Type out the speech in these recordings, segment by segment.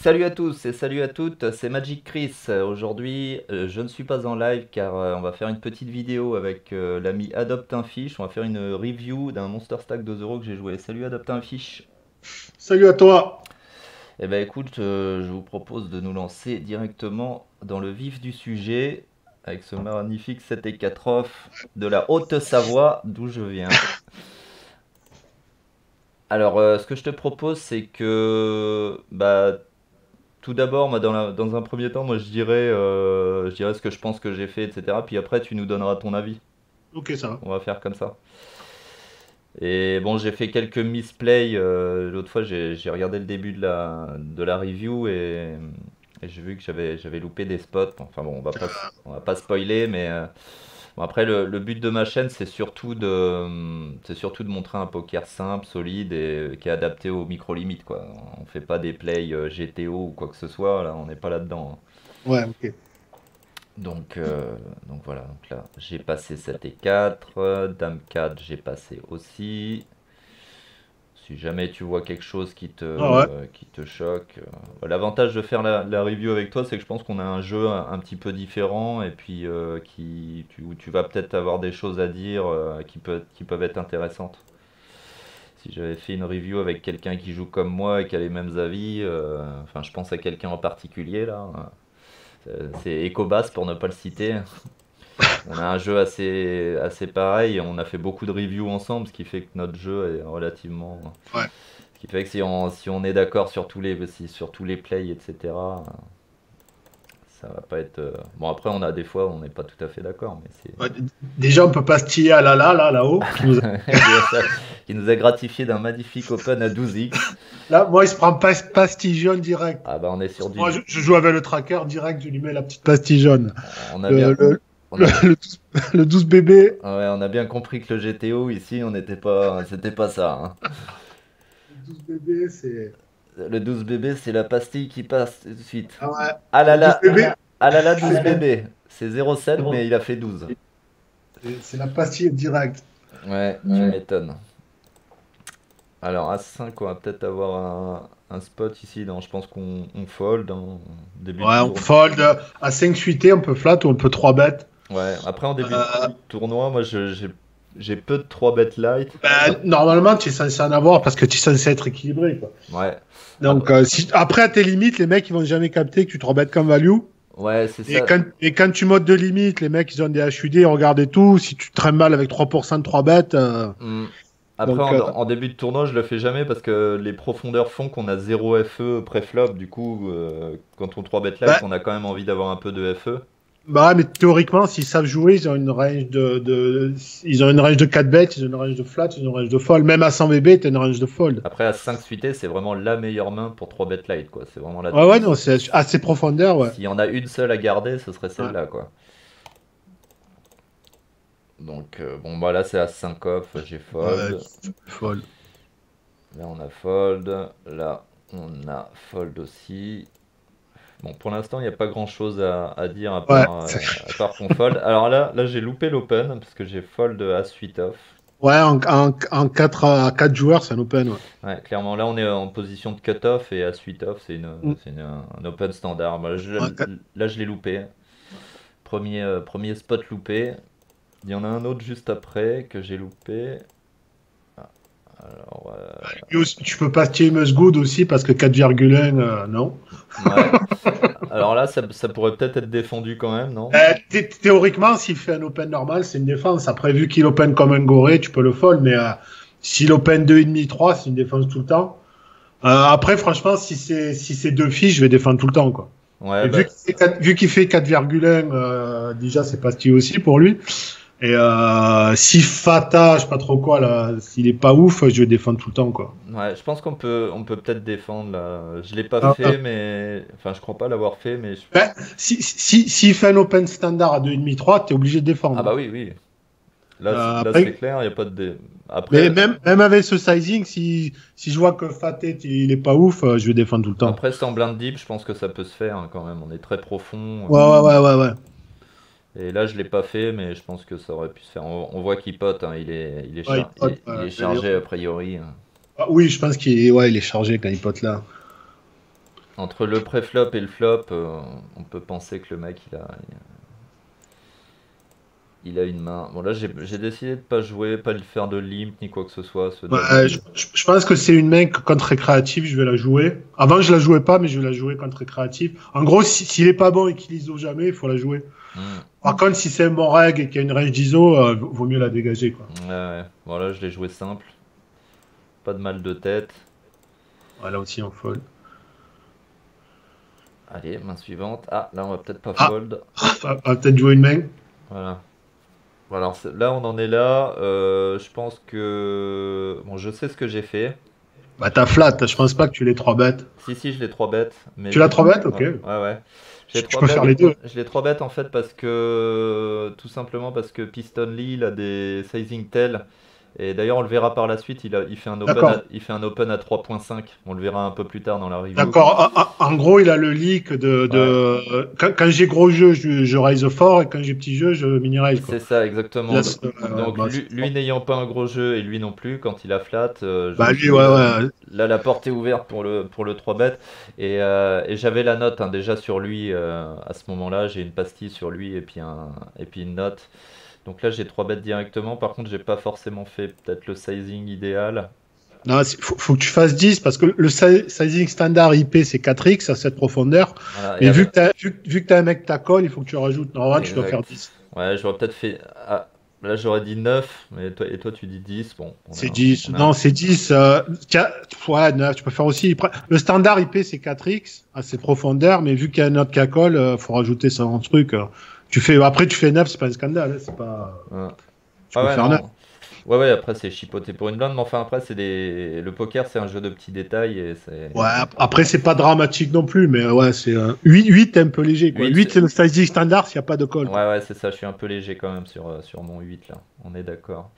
Salut à tous et salut à toutes, c'est Magic Chris. Aujourd'hui, je ne suis pas en live car on va faire une petite vidéo avec l'ami Adopte un Fish. On va faire une review d'un Monster Stack 2 € que j'ai joué. Salut Adopte un Fish. Salut à toi. Eh ben écoute, je vous propose de nous lancer directement dans le vif du sujet avec ce magnifique 7 et 4 off de la Haute-Savoie d'où je viens. Alors, ce que je te propose, c'est que tout d'abord, moi, dans un premier temps, moi, je dirais ce que je pense que j'ai fait, etc. Puis après, tu nous donneras ton avis. Ok, ça va. On va faire comme ça. Et bon, j'ai fait quelques misplays. L'autre fois, j'ai regardé le début de la review et j'ai vu que j'avais loupé des spots. Enfin bon, on va pas spoiler, mais bon, après, le but de ma chaîne, c'est surtout de montrer un poker simple, solide et qui est adapté aux micro-limites, quoi. On fait pas des plays GTO ou quoi que ce soit, là, on n'est pas là-dedans, hein. Ouais, ok. Donc voilà, donc là, j'ai passé 7 et 4, Dame 4, j'ai passé aussi. Si jamais tu vois quelque chose Ah ouais. qui te choque, l'avantage de faire la review avec toi, c'est que je pense qu'on a un jeu un petit peu différent et puis où tu vas peut-être avoir des choses à dire qui peuvent être intéressantes. Si j'avais fait une review avec quelqu'un qui joue comme moi et qui a les mêmes avis, enfin je pense à quelqu'un en particulier là, c'est Ecobass pour ne pas le citer. On a un jeu assez pareil, on a fait beaucoup de reviews ensemble, ce qui fait que notre jeu est relativement. Ouais. Ce qui fait que si on est d'accord sur tous les plays, etc., ça va pas être. Bon, après, on a des fois, on n'est pas tout à fait d'accord, mais c'est. Ouais, déjà, on peut pas se tirer à là-haut. Qui nous a gratifié d'un magnifique Open à 12x. Là, moi, il se prend pas pastille jaune direct. Ah bah, on est sur Moi, du. je joue avec le tracker direct, je lui mets la petite pastille jaune. On a Le, bien. le, On le, a, le 12, le 12 bébé. ouais, on a bien compris que le GTO ici, on n'était pas. C'était pas ça, hein. Le 12 bébé, c'est. Le 12 bébé, c'est la pastille qui passe tout de suite. Ah ouais. Ah là Le 12 là, bébé, ah là là, 12 bébés. C'est 0,7, mais il a fait 12. c'est la pastille directe. Ouais, tu m'étonnes. Alors, à 5, on va peut-être avoir un spot ici. Je pense qu'on fold en début de Ouais, on tour. fold à 5 suité, on peut flat ou on peut 3 bêtes. Ouais, après, en début de Euh, tournoi, moi, j'ai peu de 3 bet light. Normalement, tu es censé en avoir parce que tu es censé être équilibré, quoi. Ouais. Donc, Après, après, à tes limites, les mecs, ils vont jamais capter que tu te rebêtes comme value. ouais, c'est Et ça. quand tu modes de limite, les mecs, ils ont des HUD, ils regardent et tout. Si tu te mal avec 3% de 3 bêtes, Hmm. Après, donc, en début de tournoi, je le fais jamais parce que les profondeurs font qu'on a 0 FE pré-flop. Du coup, quand on 3 bet light, bah, on a quand même envie d'avoir un peu de FE. bah, mais théoriquement, s'ils savent jouer, ils ont une range ils ont une range de 4 bêtes, ils ont une range de flat, ils ont une range de fold. Même à 100 BB, t'as une range de fold. Après, à 5 suité, c'est vraiment la meilleure main pour 3 bet light, quoi. C'est vraiment la. Ouais, ouais, non, c'est assez profondeur, ouais. S'il y en a une seule à garder, ce serait Ouais, celle-là, quoi. Donc, bon, bah là, c'est à 5 off, j'ai ouais, fold. fold. Là, on a fold. Là, on a fold aussi. Bon, pour l'instant, il n'y a pas grand-chose à dire à Ouais, part, à part qu'on fold. Alors là, j'ai loupé l'open parce que j'ai fold à 8 off. ouais, en 4 à 4 joueurs, c'est un open, ouais. Ouais, clairement, là, on est en position de cut-off et à 8 off, c'est Mm. un open standard. Bah, Ouais, là, je l'ai loupé. Premier spot loupé. Il y en a un autre juste après que j'ai loupé. Ah, alors, et aussi, tu peux pas tirer Must Good aussi parce que 4,1, non. ouais. Alors là, ça pourrait peut-être être défendu quand même, non? Théoriquement, s'il fait un open normal, c'est une défense. Après, vu qu'il open comme un goré, tu peux le fold, mais s'il open 2,5, 3, c'est une défense tout le temps. Après, franchement, si c'est deux fiches, je vais défendre tout le temps, quoi. Ouais, Et vu bah, qu'il fait 4,1, déjà, c'est pas stylé aussi pour lui. Et si Fata, je sais pas trop quoi, là, s'il est pas ouf, je vais défendre tout le temps, quoi. ouais, je pense on peut peut-être défendre là. Je l'ai pas Euh, euh, fait, mais enfin, je crois pas l'avoir fait, mais ben, s'il fait un open standard à 2,5, 3, t'es obligé de ah défendre, bah hein. oui, oui. Là, c'est Après, clair, il y a pas de. mais Après, même avec ce sizing, si je vois que Fatet, il est pas ouf, je vais défendre tout le temps. après sans blind deep, je pense que ça peut se faire hein, quand même. On est très profond. Ouais, ouais, ouais, ouais, ouais. Et là, je l'ai pas fait, mais je pense que ça aurait pu se faire. On voit qu'il pote, hein, Ouais, il pote, il est chargé a priori, hein. Ah oui, je pense qu'il est, ouais, il est chargé quand il pote là. Entre le pré-flop et le flop, on peut penser que le mec il a une main. Bon là j'ai décidé de pas jouer, pas lui faire de limp ni quoi que ce soit. Ce Ouais, double. je pense que c'est une main que contre récréatif, je vais la jouer. Avant, je la jouais pas, mais je vais la jouer contre récréatif. En gros, s'il est pas bon et qu'il ISO jamais, il faut la jouer. Hmm. Par contre, si c'est un bon reg et qu'il y a une range d'ISO, vaut mieux la dégager, quoi. Ouais, ouais. Bon là je l'ai joué simple, pas de mal de tête. Voilà aussi en fold. Allez, main suivante. Ah là on va peut-être pas Ah, fold. on va peut-être jouer une main. Voilà. Bon, alors là on en est là. Je pense que bon je sais ce que j'ai fait. Bah, t'as flat, je pense pas que tu les 3 bêtes. Si je l'ai 3 bêtes, mais Tu l'as vu 3 bêtes? Ok. ouais, ouais, ouais. J'ai Tu 3 peux faire bêtes. les deux. Je l'ai 3 bêtes en fait parce que tout simplement parce que Piston Lee il a des sizing tail et d'ailleurs on le verra par la suite, il fait un open D'accord. il fait un open à 3.5. On le verra un peu plus tard dans la review. D'accord. En gros, il a le leak Ouais, quand j'ai gros jeu, je raise fort et quand j'ai petit jeu, je mini raise, quoi. c'est ça exactement. Là, Donc bah, lui n'ayant pas un gros jeu et lui non plus quand il a flat, je me bah, lui, suis dit ouais, bah ouais. là la porte est ouverte pour le 3 bet et j'avais la note hein, déjà sur lui à ce moment-là, j'ai une pastille sur lui et puis une note. Donc là j'ai 3 bêtes directement, par contre j'ai pas forcément fait peut-être le sizing idéal. Non, faut que tu fasses 10 parce que le sizing standard IP c'est 4x à cette profondeur. Voilà, et Mais avec... vu que t'as un mec ta colle, il faut que tu rajoutes. Normalement, tu dois faire Exact. 10. Ouais, j'aurais peut-être fait... Ah, là j'aurais dit 9 mais toi tu dis 10. Bon, C'est 10. on a Non, c'est 10. Ouais, 9, tu peux faire aussi. Le standard IP c'est 4x à cette profondeur, mais vu qu'il y a un autre cacole, faut rajouter ça en truc. Après, tu fais 9, c'est pas un scandale. Hein, c'est pas... Ouais. Tu Ah peux ouais, faire 9. non. Ouais, ouais, après c'est chipoté pour une blinde, mais enfin après c'est des... Le poker c'est un jeu de petits détails et c'est... Ouais, après, c'est pas dramatique non plus, mais ouais, c'est 8, t'es un peu léger, quoi. 8, 8, c'est le sizing standard s'il n'y a pas de call, quoi. ouais, ouais, c'est ça, je suis un peu léger quand même sur mon 8 là, on est d'accord.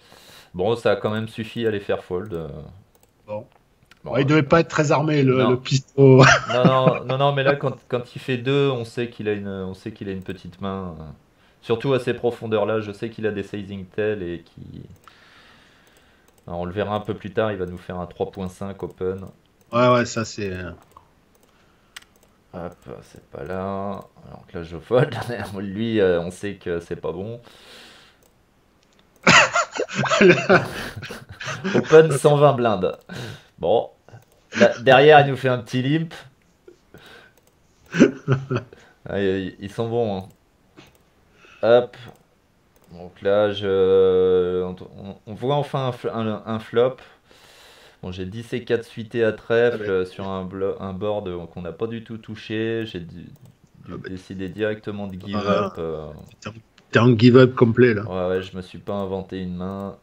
Bon, ça a quand même suffi à les faire fold. Bon. Bon, Ouais, il devait pas être très armé, le non, pisto. non, mais là quand il fait 2 on sait qu'il a une petite main. Surtout à ces profondeurs-là, je sais qu'il a des sizing tail et qui... Alors, on le verra un peu plus tard, il va nous faire un 3.5 open. Ouais, ouais, ça, c'est. Hop, c'est pas là. Alors que là, je fold. Lui, on sait que c'est pas bon. Open 120 blindes. Bon, là, derrière, il nous fait un petit limp. Ah, ils sont bons, hein. Hop. Donc là, on voit enfin un flop. Bon, j'ai 10 et 4 suités à trèfle sur un board qu'on n'a pas du tout touché. Dû décider directement de give up. T'es en give-up complet, là. Ouais, ouais, je me suis pas inventé une main.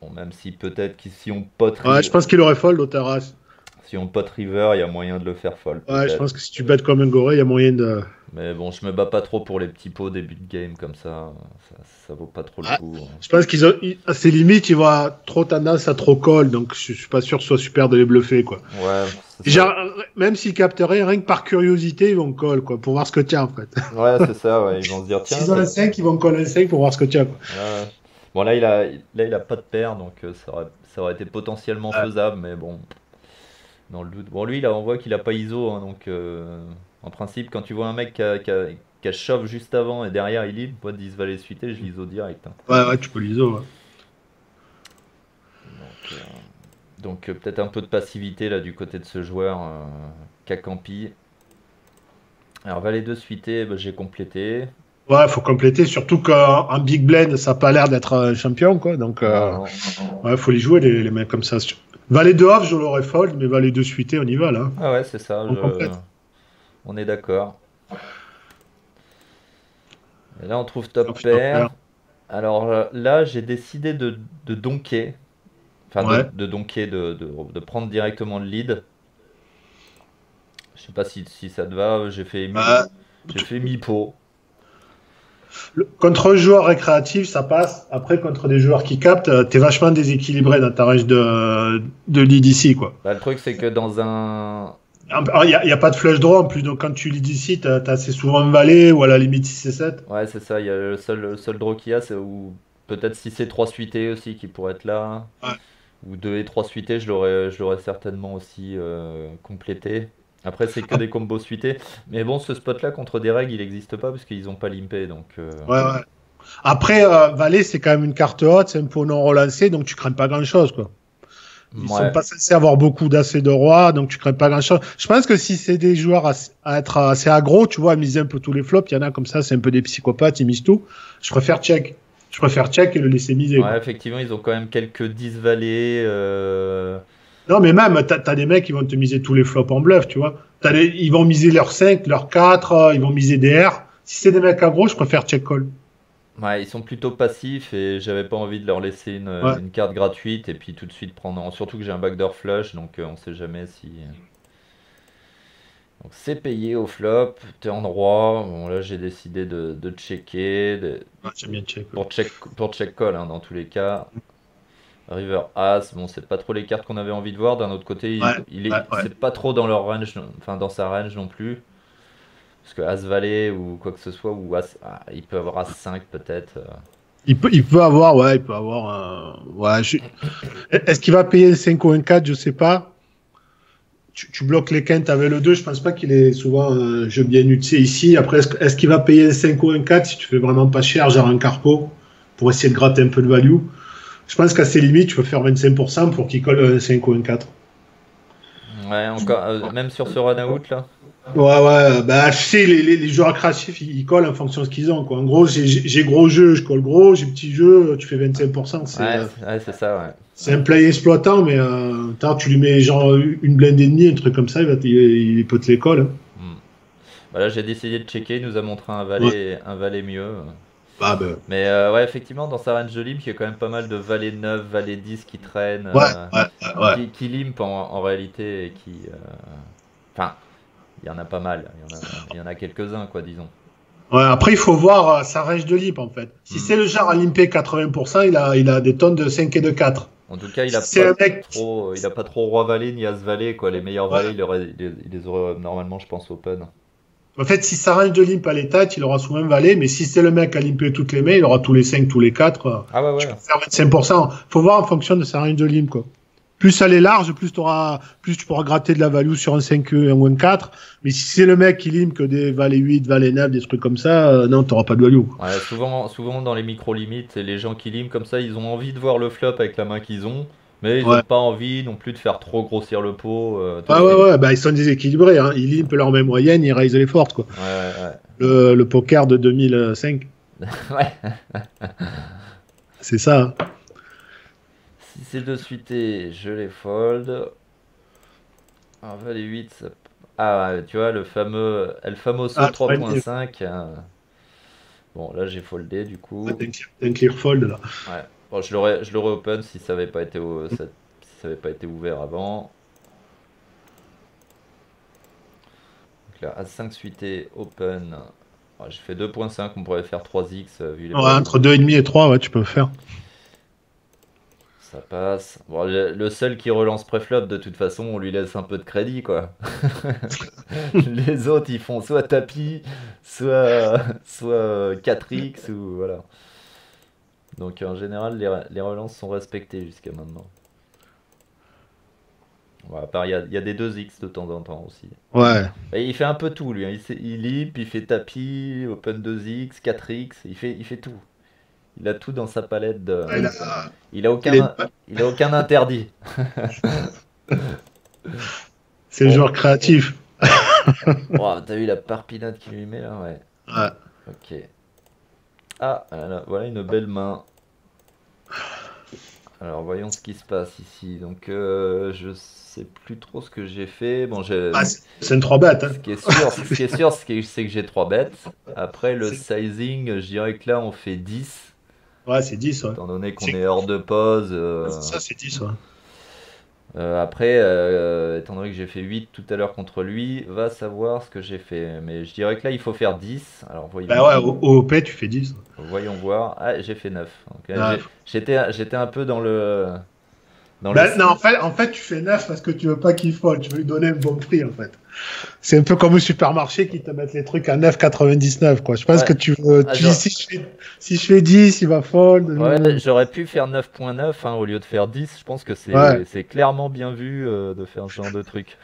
Bon, même si peut-être que Ouais, je pense qu'il aurait fold au terrasse. si on pot river, il y a moyen de le faire fold, Ouais, je peut-être. pense que si tu bêtes comme un goré, il y a moyen de. Mais bon, je me bats pas trop pour les petits pots début de game comme ça vaut pas trop le Ouais. coup. Je pense à ses limites, il va trop tendance à trop call, donc je suis pas sûr que ce soit super de les bluffer, quoi. Ouais, c'est ça. Genre, même s'ils capteraient, rien que par curiosité, ils vont call, quoi, pour voir ce que tu as, en fait. Ouais, c'est ça, ouais. Ils vont se dire, tiens, S'ils ont un 5, ils vont call un 5 pour voir ce que tu as, quoi. ouais. Bon, il a pas de paire, donc ça aurait été potentiellement Ouais. faisable, mais bon, dans le doute. Bon, lui, on voit qu'il a pas ISO, hein, donc en principe, quand tu vois un mec qui a shove juste avant et derrière il lead, moi 10 valets suités, je l'ISO direct, hein. Ouais, ouais, tu peux l'ISO, ouais. Donc peut-être un peu de passivité là du côté de ce joueur Kakampi. Alors valet 2 suité, bah, j'ai complété. Ouais, faut compléter, surtout qu'en Big Blend, ça n'a pas l'air d'être un champion, quoi. Donc, Non, non. ouais, faut les jouer, les mecs comme ça. Valet de off, je l'aurais fold, mais valet de suité, on y va, là. Ah ouais, c'est ça, On complète. on est d'accord. Et là on trouve On top fait top pair. pair. Alors là j'ai décidé de donker. Enfin Ouais. de donker, de prendre directement le lead. Je sais pas si ça te va, Euh, j'ai fait mi-pot. Contre un joueur récréatif, ça passe. Après, contre des joueurs qui captent, t'es vachement déséquilibré dans ta range de lead ici, quoi. Bah, le truc c'est que dans un... Il n'y a pas de flush draw en plus, donc quand tu lead ici, t'as assez souvent un valet ou à la limite 6 et 7. Ouais c'est ça, il y a le seul draw qu'il y a, c'est où peut-être si c'est 3 suité aussi qui pourrait être là. Ouais. ou 2 et 3 suités, je l'aurais certainement aussi complété. Après, c'est que Ah, des combos suités. Mais bon, ce spot-là, contre des règles, il n'existe pas parce qu'ils n'ont pas limpé. Donc, ouais, ouais. Après, Valet, c'est quand même une carte haute, c'est un pot non relancé, donc tu crains pas grand-chose, quoi. Ils sont ouais. pas censés avoir beaucoup d'assez de rois, donc tu crains pas grand-chose. Je pense que si c'est des joueurs à être assez aggro, tu vois, à miser un peu tous les flops, il y en a comme ça, c'est un peu des psychopathes, ils misent tout. Je préfère check. Je préfère check et le laisser miser, Ouais, quoi. effectivement, ils ont quand même quelques 10 valets. Non, mais même, t'as des mecs qui vont te miser tous les flops en bluff, tu vois. Ils vont miser leurs 5, leurs 4, ils vont miser des R. Si c'est des mecs aggro, je préfère check call. Ouais, ils sont plutôt passifs et j'avais pas envie de leur laisser une, Ouais. une carte gratuite et puis tout de suite prendre. Surtout que j'ai un backdoor flush, donc on sait jamais si. Donc c'est payé au flop, t'es en droit. Bon, là j'ai décidé de checker. Ouais, j'aime bien check. Ouais. Pour check call, hein, dans tous les cas. River As, bon, c'est pas trop les cartes qu'on avait envie de voir. D'un autre côté, Ouais, ouais, ouais. c'est pas trop dans leur range, enfin dans sa range non plus. Parce que As Valet ou quoi que ce soit, ou As, il peut avoir As 5 peut-être. Il peut avoir, ouais, il peut avoir. Ouais, est-ce qu'il va payer le 5 ou un 4, je sais pas. Tu bloques les quintes avec le 2, je pense pas qu'il est souvent un jeu bien utilisé ici. Après, est-ce qu'il va payer un 5 ou un 4 si tu fais vraiment pas cher, genre un carpo, pour essayer de gratter un peu de value? Je pense qu'à ses limites, tu peux faire 25% pour qu'il colle un 5 ou un 4. Ouais, encore, même sur ce run out là. Ouais, ouais, bah, je sais, les joueurs créatifs, ils collent en fonction de ce qu'ils ont, quoi. En gros, j'ai gros jeu, je colle gros, j'ai petit jeu, tu fais 25%. Ouais, c'est ça, ouais. C'est un play exploitant, mais tu lui mets genre une blinde et demie, un truc comme ça, il peut te les coller, hein. Hmm. Voilà, j'ai décidé de checker, il nous a montré Ouais. un valet mieux. Bah, bah, Mais ouais, effectivement, dans sa range de limp, il y a quand même pas mal de valets 9, valets 10 qui traînent, ouais, ouais, ouais, ouais. qui limp en réalité et qui. Enfin, il y en a pas mal, il y en a quelques-uns, quoi, disons. Ouais, après, il faut voir sa range de limp, en fait. Si Hmm. c'est le genre à limper 80%, il a des tonnes de 5 et de 4. En tout cas, Si c'est un mec. il a pas trop roi valet ni as valet, quoi. Les meilleurs Ouais. valets, il les aurait normalement, je pense, open. En fait, si sa range de limp à l'état, il aura souvent un valet, mais si c'est le mec à limper toutes les mains, il aura tous les 5, tous les 4. Ah ouais, Tu ouais. peux faire 25%. Faut voir en fonction de sa range de limp, quoi. Plus elle est large, plus tu pourras gratter de la value sur un 5 ou un 4. Mais si c'est le mec qui limpe que des valets 8, valets 9, des trucs comme ça, non, tu n'auras pas de value. Ouais, souvent dans les micro-limites, les gens qui limp comme ça, ils ont envie de voir le flop avec la main qu'ils ont, mais ils Ouais. ont pas envie non plus de faire trop grossir le pot. Ouais, ouais, ouais, bah, ils sont déséquilibrés, hein. Ils limpent leur même moyenne, ils raisent les fortes, quoi. Ouais, ouais, Le poker de 2005, ouais. c'est ça, hein. Si c'est de suité, je les fold. Un valet 8, ah, ouais, tu vois, le fameux El Famoso Ah, 3,5. 3.5. Bon, là j'ai foldé du Ouais, coup. t'as un clear fold, là. Ouais. Bon, je l'aurais open si ça avait pas été, si ça avait pas été ouvert avant. Donc là, As 5 suité, open. Ah, j'ai fait 2.5, on pourrait faire 3x vu les Ouais, bluffs. entre 2,5 et 3, ouais, tu peux faire. Ça passe. Bon, le seul qui relance préflop, de toute façon, on lui laisse un peu de crédit, quoi. Les autres, ils font soit tapis, soit 4x, ou voilà. Donc en général, les relances sont respectées jusqu'à maintenant. Bon, à part, il y a des 2x de temps en temps aussi. Ouais. Et il fait un peu tout, lui, hein. Il limp, il fait tapis, open 2x, 4x, il fait tout. Il a tout dans sa palette de. Ouais, Il a il est- aucun, il a aucun interdit. c'est le Bon, joueur créatif. oh, t'as vu la parpinade qu'il lui met là? Ouais. Ouais. Ok. Ah, voilà une belle main. Alors voyons ce qui se passe ici. Donc je sais plus trop ce que j'ai fait. Bon, Ah, c'est une 3 bêtes, hein. c'est que j'ai 3 bêtes. Après le C'est- sizing, je dirais que là on fait 10. Ouais, c'est 10, ouais. Étant donné qu'on C'est- est hors de pause. Ça, c'est 10, ouais. Après, étant donné que j'ai fait 8 tout à l'heure contre lui, va savoir ce que j'ai fait. Mais je dirais que là il faut faire 10. Alors Bah ouais, au OP, tu fais 10. voyons voir. Ah, j'ai fait 9. Donc, Ouais, j'étais un peu Dans le... Ben, non, en fait, tu fais 9 parce que tu veux pas qu'il fold. Tu veux lui donner un bon prix, en fait. C'est un peu comme au supermarché qui te mettent les trucs à 9,99, quoi. Je pense que Ouais. tu veux. Ah, Tu dis, si je fais 10, il va fold. ouais, j'aurais pu faire 9.9 hein, au lieu de faire 10. Je pense que Ouais. c'est clairement bien vu de faire ce genre de truc.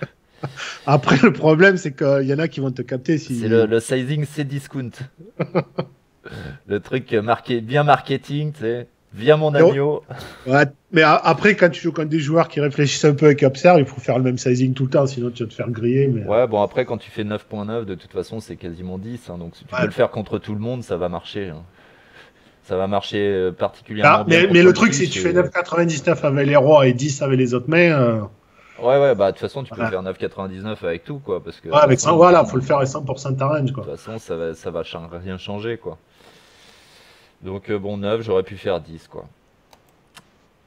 Après, le problème, c'est qu'il y en a qui vont te capter C'est si. le sizing, c'est discount. Le truc bien marketing, tu sais. Viens mon agneau. Ouais, mais après, quand tu joues contre des joueurs qui réfléchissent un peu et qui observent, il faut faire le même sizing tout le temps, sinon tu vas te faire griller. Mais... Ouais, bon après quand tu fais 9.9, de toute façon c'est quasiment 10. Hein, donc si tu peux Ouais. le faire contre tout le monde, ça va marcher. Hein. Ça va marcher particulièrement bien Mais contre le le truc, si fiche. tu fais 9,99 avec les rois et 10 avec les autres mains, Ouais, bah de toute façon tu peux voilà. faire 9,99 avec tout, quoi. Parce que de Ouais, toute avec ça, façon, voilà, faut le faire à 100% de ta range, de quoi. toute façon ça va rien changer, quoi. Donc bon, 9, j'aurais pu faire 10, quoi.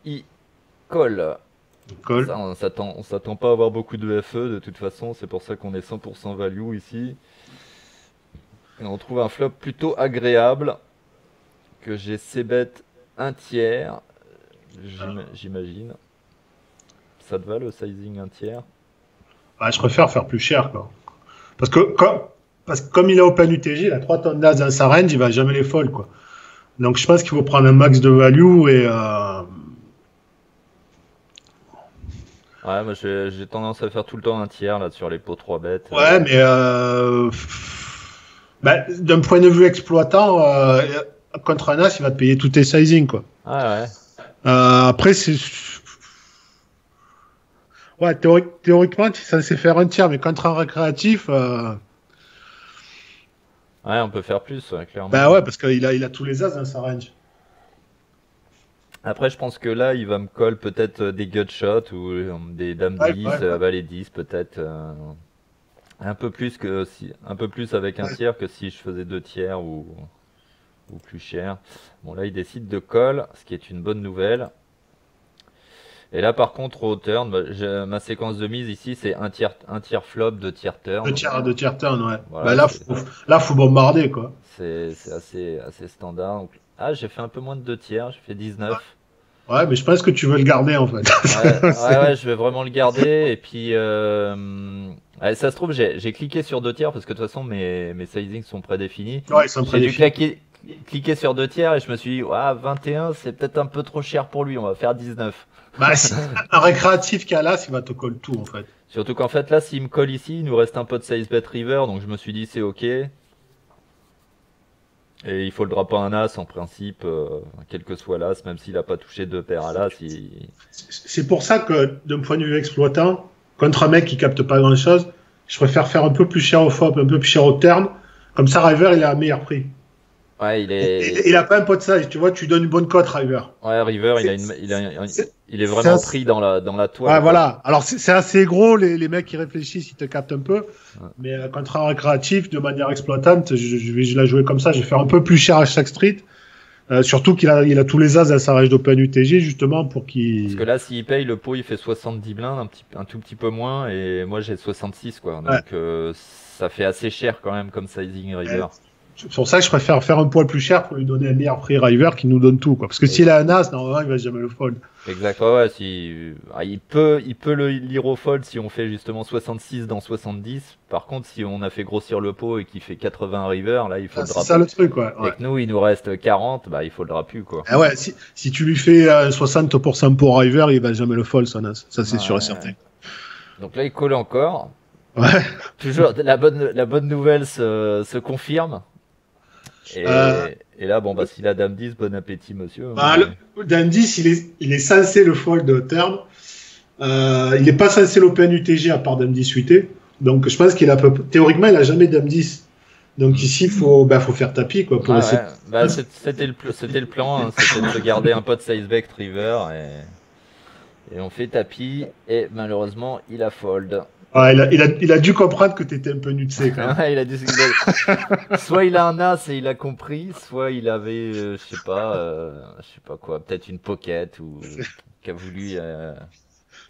I colle. Cool. Ça, on s'attend pas à avoir beaucoup de FE de toute façon, c'est pour ça qu'on est 100% value ici. Et on trouve un flop plutôt agréable que j'ai c-bet un tiers, j'imagine. Ça te va le sizing un tiers? Bah, je préfère faire plus cher, quoi. Parce que comme il est open UTG, il a 3 tonnes d'as dans sa range, il va jamais les fold, quoi. Donc je pense qu'il faut prendre un max de value et Ouais, moi j'ai tendance à faire tout le temps un tiers là sur les pots 3 bêtes. ouais, mais bah, d'un point de vue exploitant, contre un as, il va te payer tous tes sizing, quoi. Ah ouais. Après, c'est ouais, théoriquement, tu es censé faire un tiers, mais contre un récréatif, Ouais, on peut faire plus, ouais, clairement. bah ouais, parce il a tous les as dans sa range. Après, je pense que là, il va me coller peut-être des gut shots ou des dames Ouais, 10, ouais, ouais. valet 10 peut-être. Un peu plus avec un tiers que si je faisais 2 tiers ou plus cher. Bon, là, il décide de call, ce qui est une bonne nouvelle. Et là, par contre, au turn, bah, ma séquence de mise ici, c'est un tiers flop, 2 tiers turn. Deux tiers turn, ouais. Bah Voilà, là, faut bombarder, quoi. c'est assez standard. Donc, ah, j'ai fait un peu moins de 2 tiers, j'ai fait 19. Ouais, mais je pense que tu veux le garder, en fait. Ouais, je vais vraiment le garder. Et puis, ouais, ça se trouve, j'ai cliqué sur 2 tiers parce que de toute façon, mes sizings sont prédéfinis. Ouais, ils sont J'ai dû prédéfinis. cliquer sur 2 tiers et je me suis dit, ah, 21, c'est peut-être un peu trop cher pour lui, on va faire 19. Bah, un récréatif qui a l'as, il va te coller tout, en fait. Surtout qu'en fait, là, s'il me colle ici, il nous reste un peu de size bet river, donc je me suis dit, c'est ok. Et il foldra pas un as en principe, quel que soit l'as, même s'il a pas touché 2 paires à l'as. C'est pour ça que, d'un point de vue exploitant, contre un mec qui capte pas grand-chose, je préfère faire un peu plus cher au FOP, un peu plus cher au terme. Comme ça, River, il a un meilleur prix. Ouais, Il a pas un pot de size, tu vois, tu donnes une bonne cote, River. Ouais, River, il est vraiment pris dans la toile. Ouais, quoi. voilà. Alors, c'est assez gros, les mecs qui réfléchissent, ils te captent un peu. Ouais. Mais contre un récréatif, de manière exploitante, je vais la jouer comme ça. Je vais faire un peu plus cher à chaque street. Surtout il a tous les as à sa range d'Open UTG, justement, pour qu'il. Parce que là, s'il paye, le pot, il fait 70 blindes, un tout petit peu moins, et moi, j'ai 66, quoi. Donc, ça fait assez cher quand même comme sizing River. C'est pour ça que je préfère faire un poil plus cher pour lui donner un meilleur prix River qui nous donne tout, quoi. Parce que s'il a un as, normalement, il va jamais le fold. Exact, ouais, il peut le lire au fold si on fait justement 66 dans 70. Par contre, si on a fait grossir le pot et qu'il fait 80 River, là, il Ah, faudra c'est ça le truc, ouais. Et que nous, il nous reste 40, bah, il faudra plus, quoi. Ah ouais, si tu lui fais 60% pour River, il va jamais le fold, son as. Ça, c'est sûr et certain. Donc là, il colle encore. Ouais. Toujours, la bonne nouvelle se confirme. Et là, bon, bah, si la dame 10, bon appétit, monsieur. Bah, Dame 10, il est censé le fold de turn. Il n'est pas censé l'open UTG à part Dame 10 suité. Donc, je pense théoriquement, il a jamais Dame 10. Donc, ici, faut faire tapis, quoi. Pour essayer... Bah, c'était le plan, hein, c'était de se garder un pot de size bet river. Et on fait tapis. Et malheureusement, il a fold. Ah, il a dû comprendre que tu étais un peu nutsé, quand même. Soit il a un as et il a compris, soit il avait, je sais pas quoi, peut-être une pocket ou qui a voulu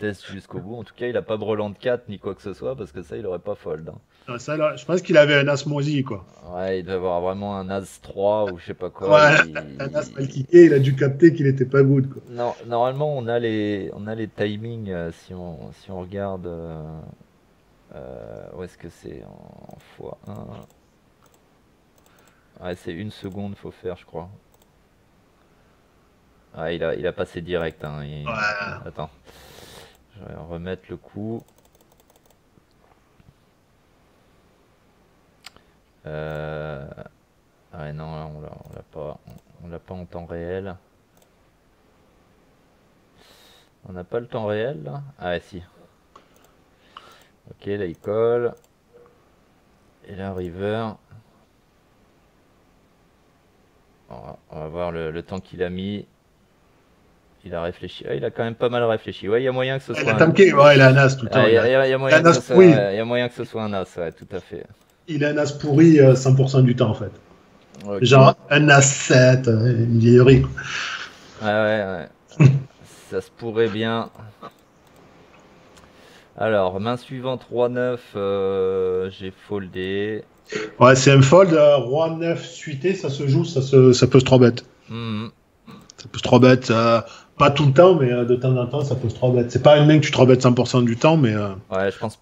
test jusqu'au bout. En tout cas, il a pas brelan de 4 ni quoi que ce soit, parce que ça, il aurait pas fold, hein. Ah, ça, là, je pense qu'il avait un as moisi, quoi. Ouais, il doit avoir vraiment un As 3 ou je sais pas quoi. Ouais, un as mal kické, il a dû capter qu'il était pas good, quoi. Non, normalement, on a les timings si on regarde. Où est-ce que c'est en x1? Ouais, c'est 1 seconde, faut faire, je crois. Ouais, il a passé direct, hein. Ouais. Attends, je vais remettre le coup. Euh, Ouais, non, là, on l'a pas en temps réel. On n'a pas le temps réel, là? Ah, ouais, si. Ok, là, il colle. Et là, river. On va voir le temps qu'il a mis. Il a réfléchi. Ah, il a quand même pas mal réfléchi. Ouais, il y a moyen que ce Il soit a tanké, ouais, il a un as tout le temps. Il y a Il a moyen un que as ce soit, pourri. il y a moyen que ce soit un as, ouais, tout à fait. Il a un as pourri 100% du temps, en fait. Ok. Genre un as 7, une vieillerie, quoi. Ouais, ouais. Ça se pourrait bien. Alors, main suivante, roi 9, j'ai foldé. Ouais, c'est un fold, roi 9 suité, ça se joue, ça peut se 3 bet. Mhm. Ça peut se 3 bet, pas tout le temps, mais de temps en temps, ça peut se 3 bet. C'est pas une main que tu 3 bet 100% du temps, mais. Ouais, je pense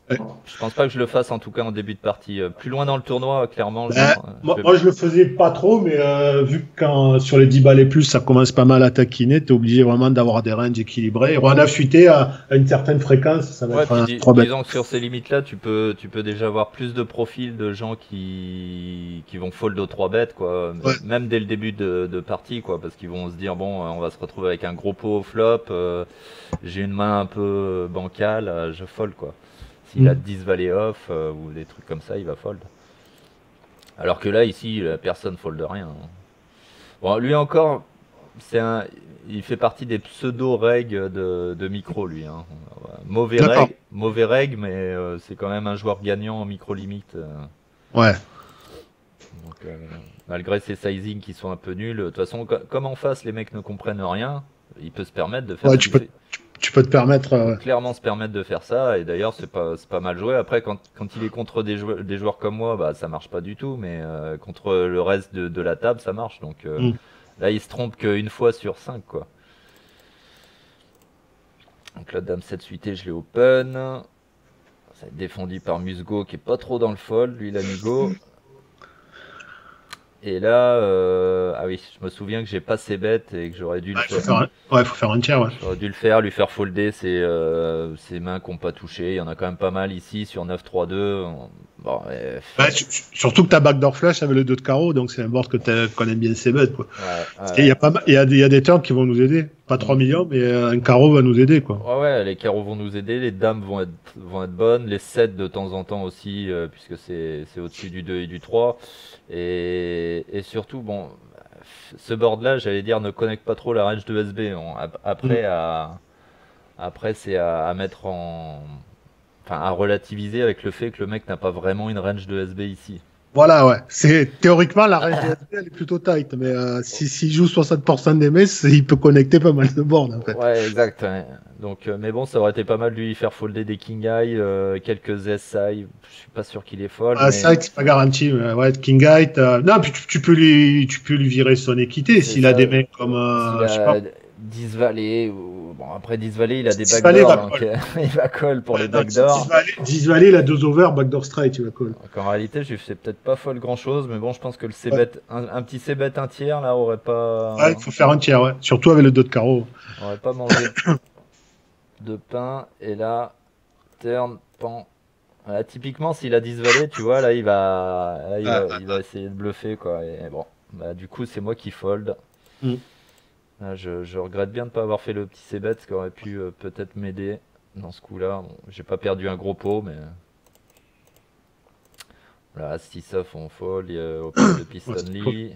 pas que je le fasse en tout cas en début de partie. Plus loin dans le tournoi, clairement, Moi, je le faisais pas trop, mais vu que sur les 10 balles et plus, ça commence pas mal à taquiner, t'es obligé vraiment d'avoir des ranges équilibrés. Roi 9 suité à une certaine fréquence, ça va Ouais, être un puis 3 bet. disons que sur ces limites-là, tu peux déjà avoir plus de profils de gens qui vont fold aux 3 bêtes, quoi. Ouais. Même dès le début de partie, quoi, parce qu'ils vont se dire, bon, on va se retrouver avec un gros pot au flop, j'ai une main un peu bancale, je fold, quoi. S'il a 10 valets off ou des trucs comme ça, il va fold. Alors que là, ici, personne fold rien, hein. Bon, lui encore, il fait partie des pseudo-règles de micro, lui, hein. D'accord. Mauvais règle, mais c'est quand même un joueur gagnant en micro-limite. Ouais. Donc, malgré ses sizing qui sont un peu nuls, de toute façon, comme en face, les mecs ne comprennent rien, il peut se permettre de faire Ouais, ce tu qu'il peux, fait. tu peux te permettre. Il peut clairement se permettre de faire ça, et d'ailleurs, c'est pas mal joué. Après, quand il est contre des joueurs comme moi, bah, ça marche pas du tout, mais contre le reste de la table, ça marche. Donc Mm. là, il se trompe qu'une fois sur 5, quoi. Donc là, dame 7 suité, je l'ai open. Ça va être défendu par Musgo qui est pas trop dans le fold, lui l'amigo. Et là, ah oui, je me souviens que j'ai pas ses bêtes et que j'aurais dû le faire. Ouais, faut faire un tiers, ouais. J'aurais dû le faire, lui faire folder ses mains qui n'ont pas touché. Il y en a quand même pas mal ici sur 9-3-2. Bon, Ouais, surtout que t'as backdoor flush avec le 2 de carreau, donc c'est un board que tu connais bien ses bêtes, quoi. ouais, Et il y a des turns qui vont nous aider. Pas 3 millions, mais un carreau va nous aider, quoi. Ouais, les carreaux vont nous aider, les dames vont être bonnes, les 7 de temps en temps aussi, puisque c'est au-dessus du 2 et du 3. Et surtout, bon, ce board-là, j'allais dire, ne connecte pas trop la range de SB. Après, c'est à mettre enfin, à relativiser avec le fait que le mec n'a pas vraiment une range de SB ici. Voilà, ouais. Théoriquement, la range de SB, elle est plutôt tight, mais s'il joue 60% des messes, il peut connecter pas mal de boards, en fait. Ouais, exact. Ouais. Donc, mais bon, ça aurait été pas mal de lui faire folder des King Eye, quelques SI. Je suis pas sûr qu'il est fold. Ah, ça, c'est pas garanti. Mais ouais, King Height. Non, puis tu peux lui virer son équité s'il a des mecs comme. S'il je sais pas. a 10 valets, bon, après 10 valets, il a des 10 valets, backdoors, va donc il va call pour les Non, backdoors. 10 valets, il a 2 over, backdoor straight, tu vas call. Donc en réalité, je sais peut-être pas fold grand chose, mais bon, je pense que le c-bet, un petit c-bet un tiers là aurait pas. Ouais, il faut faire un tiers, ouais. Surtout avec le 2 de carreau. Aurait pas mangé de pain. Et là, turn, pan. Voilà, typiquement, s'il a 10 valets, tu vois, là, il va essayer de bluffer, quoi. Et bon, bah, du coup, c'est moi qui fold. Mm. Là, je regrette bien de ne pas avoir fait le petit c-bet, ce qui aurait pu peut-être m'aider dans ce coup-là. Bon, j'ai pas perdu un gros pot, mais. Voilà, 6 off, on fold, open de piston Lee.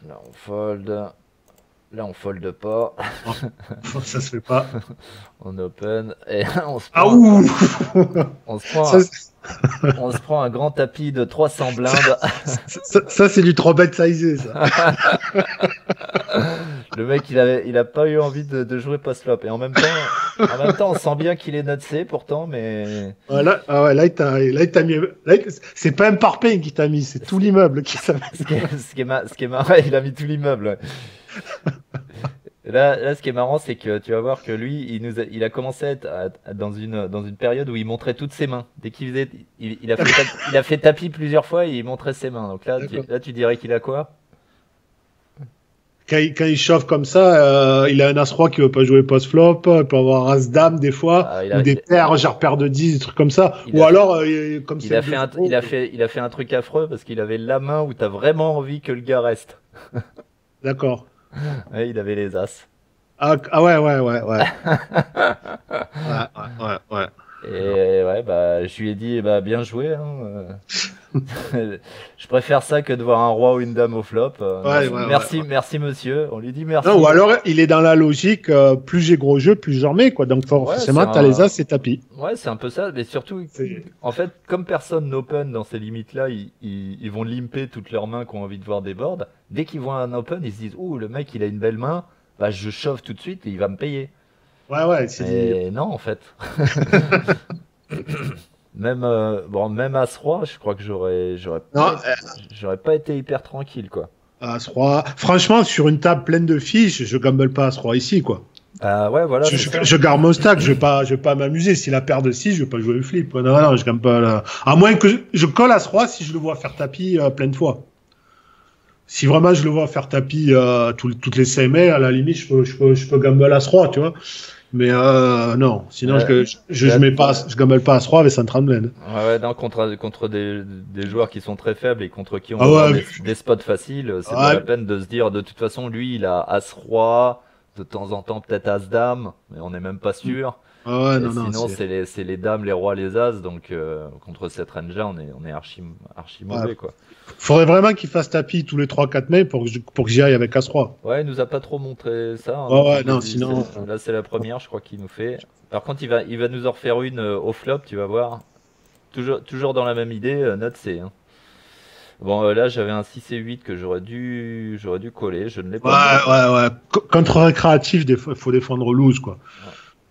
Là, on fold. Là, on fold pas. Ça se fait pas. On open. Et on se Ah prend, ouh on se prend un grand tapis de 300 blindes. Ça c'est du 3 bet sizé, ça. Le mec, il a pas eu envie de jouer post-flop. Et en même temps, on sent bien qu'il est nutsé pourtant, mais Voilà, ah ouais, là, il t'a mis. C'est pas un parpaing qui t'a mis, c'est tout l'immeuble qui t'a mis. ce qui est marrant, il a mis tout l'immeuble. Ouais. Là, ce qui est marrant, c'est que tu vas voir que lui, il a commencé à être dans une période où il montrait toutes ses mains. Dès qu'il faisait, il a fait tapis plusieurs fois et il montrait ses mains. Donc D'accord. là, tu dirais qu'il a quoi? Quand il chauffe comme ça, il a un As-Roi qui veut pas jouer post-flop, il peut avoir As-Dame des fois, Ah, ou des paires, genre paire de 10, des trucs comme ça. il Ou a, alors, comme il c'est un a fait 2-0, il a fait un truc affreux parce qu'il avait la main où t'as vraiment envie que le gars reste. d'accord. Ouais, il avait les as. Ah ouais, ouais, ouais, ouais. Ouais, ouais, ouais. Et ouais, bah, je lui ai dit, bah, bien joué, hein. Je préfère ça que de voir un roi ou une dame au flop. Ouais, ouais, ouais, ouais. Merci monsieur. On lui dit Non, ou merci. alors, il est dans la logique, plus j'ai gros jeu, plus j'en mets, quoi. Donc, Ouais, c'est forcément, t'as les un, As, c'est tapis. ouais, c'est un peu ça. Mais surtout, C'est- en fait, comme personne n'open dans ces limites-là, ils vont limper toutes leurs mains qui ont envie de voir des boards. Dès qu'ils voient un open, ils se disent, ouh, le mec, il a une belle main. Bah, je chauffe tout de suite et il va me payer. Ouais, ouais, c'est dit. Mais non, en fait. Même, même As-Roi, je crois que Non, j'aurais pas été hyper tranquille, quoi. As-Roi. Franchement, sur une table pleine de fiches, je gamble pas As-Roi ici, quoi. Ah ouais, voilà, Je, c'est je, ça. je garde mon stack, je vais pas m'amuser. Si la paire de 6, je vais pas jouer le flip. Non, non, je gagne pas là. À moins que je colle As-Roi si je le vois faire tapis plein de fois. Si vraiment je le vois faire tapis toutes les 5 mai, à la limite, je peux gamble As-Roi, tu vois. Mais non, sinon Ouais, je là, mets pas, je gamble pas As-Roi avec Central Blend. ouais, non, contre des joueurs qui sont très faibles et contre qui on Ah va avoir ouais, des spots faciles, c'est pas la ouais, peine de se dire, de toute façon, lui, il a As-Roi, de temps en temps peut-être As-Dame, mais on n'est même pas sûr. ah ouais, Et non, non, sinon, c'est. c'est les dames, les rois, les as, donc contre cette range-là, on est archi Ouais. mauvais, quoi. Faudrait vraiment qu'il fasse tapis tous les 3-4 mai pour que j'y aille avec As-Roi. Ouais, il nous a pas trop montré ça, hein, Ouais, depuis ouais, le non, début. sinon. Là, c'est la première, je crois qu'il nous fait. Par contre, il va nous en refaire une au flop, tu vas voir. Toujours dans la même idée, note C. Hein. Bon, là, j'avais un 6 et 8 que j'aurais dû coller, je ne l'ai Ouais, pas fait. ouais, ouais. Contre récréatif, il faut défendre loose, quoi.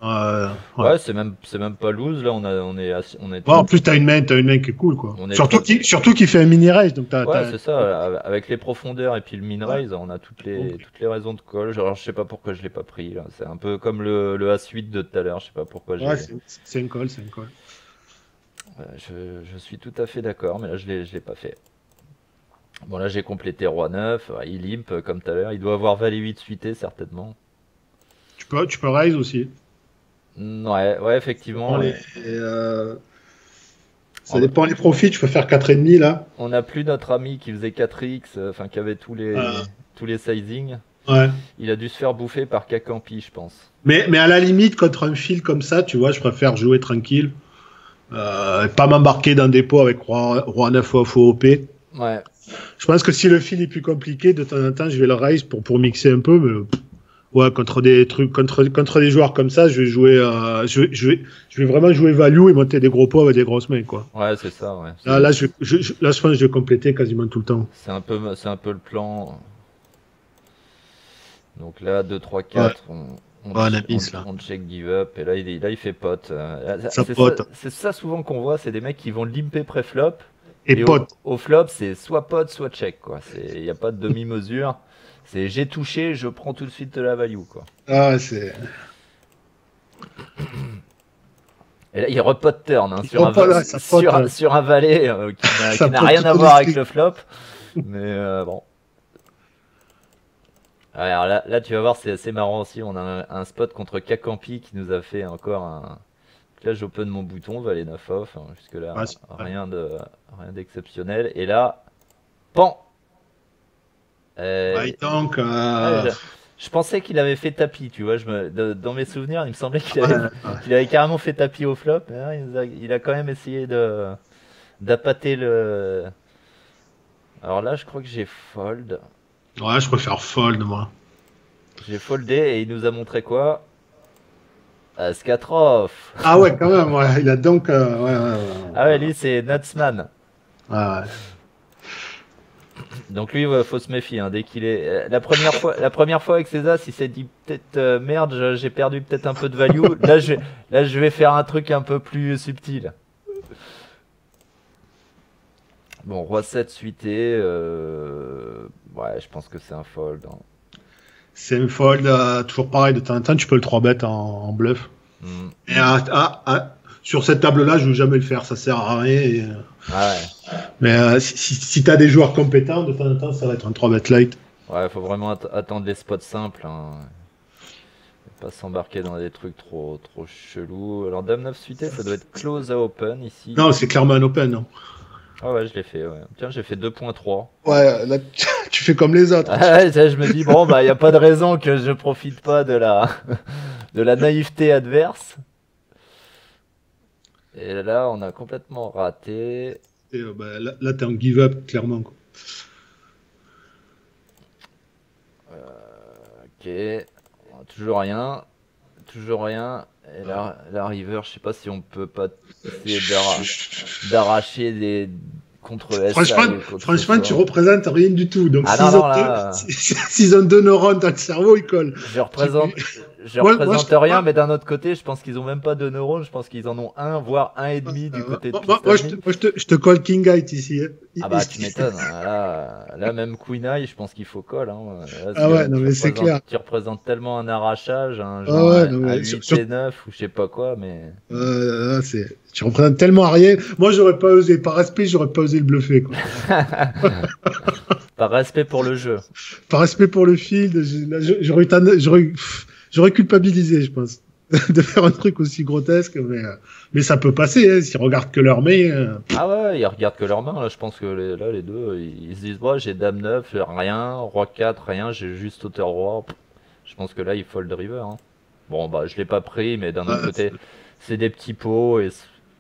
Ouais. Ouais, c'est même pas loose, là, on est Bon, en plus, t'as une main qui est cool, quoi. on est Surtout très, surtout qu'il fait un mini raise, donc ouais, c'est ça, avec les profondeurs et puis le min ouais. raise, on a toutes les raisons de call. Genre, je sais pas pourquoi je l'ai pas pris, là. C'est un peu comme le As-8 de tout à l'heure, je sais pas pourquoi Ouais, c'est un call, c'est un call. je suis tout à fait d'accord, mais là, je l'ai pas fait. Bon, là, j'ai complété Roi 9, ouais, il limp comme tout à l'heure, il doit avoir Valet 8 suité, certainement. Tu peux raise aussi. Ouais, Dépend effectivement. ça dépend les profits, tu peux faire 4,5 là. On n'a plus notre ami qui faisait 4x, enfin, qui avait Euh, tous les sizing. ouais. Il a dû se faire bouffer par Kakampi, je pense. Mais à la limite, contre un fil comme ça, tu vois, je préfère jouer tranquille. Pas m'embarquer dans des pots avec Roi 9 off ou OP. Ouais, Je pense que si le fil est plus compliqué, de temps en temps, je vais le raise pour mixer un peu. Mais ouais, contre des trucs, contre des joueurs comme ça, je vais jouer, je vais vraiment jouer value et monter des gros pots avec des grosses mains, quoi. ouais, c'est ça, ouais. Là, je pense que je vais compléter quasiment tout le temps. C'est un peu le plan. Donc là, 2, 3, Ouais, 4, ouais, la mise, là. on check give up. Et là, il fait pot. Ça pote. C'est ça souvent qu'on voit, c'est des mecs qui vont limper pré-flop. Et Et pote. au flop, c'est soit pot, soit check, quoi. Il n'y a pas de demi-mesure. C'est j'ai touché, je prends tout de suite de la value, quoi. Ah, c'est. Et là, il repote turn hein, Là, ça pote. sur un valet Ça qui n'a pote rien à tout voir avec l'esprit. le flop. Mais bon. Ouais, alors là, tu vas voir, c'est assez marrant aussi. On a un spot contre Kakampi qui nous a fait encore un. Là, j'open mon bouton, valet 9 off. Hein, jusque-là, Ouais, rien d'exceptionnel. Et là, pan! ouais, donc, Ouais, je pensais qu'il avait fait tapis, tu vois. Dans mes souvenirs, il me semblait ouais. qu'il avait carrément fait tapis au flop. Mais là, il a quand même essayé d'appâter le. Alors là, je crois que j'ai fold. Ouais, je préfère fold, moi. J'ai foldé et il nous a montré quoi? As-4 off. Ah ouais, quand même, ouais. Il a donc. Ouais, ouais, Ah ouais, lui, c'est Nutsman. ouais. Ouais, ouais. Donc lui, ouais, faut se méfier. Hein, dès qu'il est la première fois avec ses as, il s'est dit peut-être merde, j'ai perdu peut-être un peu de value. Là, je vais faire un truc un peu plus subtil. Bon, roi 7 suité. Ouais, je pense que c'est un fold. Hein. C'est un fold, toujours pareil, de temps en temps, tu peux le 3 bet en bluff. Hmm. Et sur cette table-là, je ne veux jamais le faire, ça sert à rien. Ah ouais. Mais si tu as des joueurs compétents, de temps en temps, ça va être un 3 bet light. Ouais, faut vraiment attendre les spots simples. Hein. Pas s'embarquer dans des trucs trop chelous. Alors, Dame 9 suité, ça doit être close à open ici. Non, c'est clairement un open. Non. Ah ouais, je l'ai fait. Ouais. Tiens, j'ai fait 2.3. Ouais, là, tu fais comme les autres. Ah ouais, je me dis, bon, bah, y a pas de raison que je profite pas de de la naïveté adverse. Et là, on a complètement raté. Et, là t'es en give-up, clairement. Quoi. Ok. Toujours rien. Toujours rien. Et là, la river, je sais pas si on peut pas essayer d'arracher des contre Franchement, tu représentes rien du tout. Donc, ah s'ils ont deux neurones dans le cerveau, ils collent. Je représente rien, mais d'un autre côté, je pense qu'ils ont même pas deux neurones. Je pense qu'ils en ont un, voire un et demi du côté de je te colle King Height ici. Hein. Ah bah, tu m'étonnes. Là, même Queen Eye, je pense qu'il faut call. Hein. Là, ouais, non, mais c'est clair. Tu représentes tellement un arrachage, un genre 8 et 9 ou je sais pas quoi, mais. Tu représentes tellement rien. Moi, j'aurais pas osé. Par respect, j'aurais pas osé le bluffer. Quoi. Par respect pour le jeu. Par respect pour le field, j'aurais culpabilisé, je pense, de faire un truc aussi grotesque. Mais ça peut passer, hein, s'ils regardent que leur main. Ah ouais, ils regardent que leur main. Là, je pense que les deux, ils se disent, ouais, j'ai Dame 9, rien, Roi 4, rien, j'ai juste hauteur Roi. Je pense que là, il fold river. Hein. Bon, bah, je l'ai pas pris, mais d'un autre côté, c'est des petits pots. Et